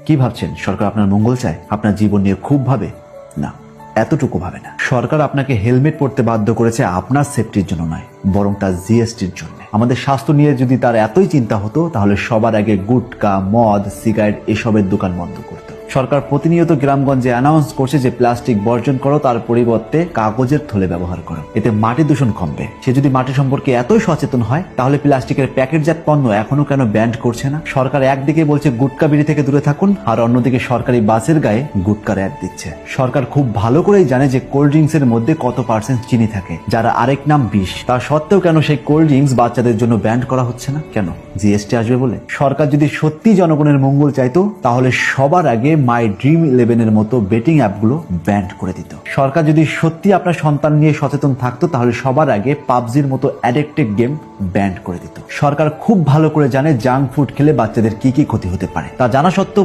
কি ভাবছেন সরকার আপনার মঙ্গল চায়, আপনার জীবন নিয়ে খুব ভাবে? না, এতটুকু ভাবে না। সরকার আপনাকে হেলমেট পরতে বাধ্য করেছে আপনার সেফটির জন্য নয়, বরং তার জিএসটির জন্য। আমাদের স্বাস্থ্য নিয়ে যদি তার এতই চিন্তা হতো তাহলে সবার আগে গুটকা, মদ, সিগারেট এসবের দোকান বন্ধ করতো। সরকার প্রতিনিয়ত গ্রামগঞ্জে অ্যানাউন্স করছে যে প্লাস্টিক বর্জন করো, তার পরিবর্তে কাগজের থলে ব্যবহার করো, এতে মাটি দূষণ কমবে। সে যদি মাটি সম্পর্কে এতই সচেতন হয় তাহলে প্লাস্টিকের প্যাকেটজাত পণ্য এখনো কেন ব্যান্ড করছে না? সরকার একদিকে বলছে গুটকা বিড়ি থেকে দূরে থাকুন, আর অন্যদিকে সরকারি বাসের গায়ে গুটকার অ্যাড দিচ্ছে। সরকার খুব ভালো করেই জানে যে কোল্ড ড্রিঙ্কস এর মধ্যে কত পার্সেন্ট চিনি থাকে, যার আরেক নাম বিষ। তা সত্ত্বেও কেন সেই কোল্ড ড্রিঙ্কস বাচ্চাদের জন্য ব্যান্ড করা হচ্ছে না? কেন? জিএসটি আসবে বলে? সরকার যদি সত্যি জনগণের মঙ্গল চাইতো তাহলে সবার আগে মাই ড্রিম 11 এর মতো বেটিং অ্যাপগুলো ব্যান্ড করে দিত। সরকার যদি সত্যি আপনার সন্তান নিয়ে সচেতন থাকতো তাহলে সবার আগে পাবজির মতো অ্যাডিক্টিভ গেম ব্যান্ড করে দিত। সরকার খুব ভালো করে জানে জাঙ্ক ফুড খেলে বাচ্চাদের কি কি ক্ষতি হতে পারে। তা জানা সত্ত্বেও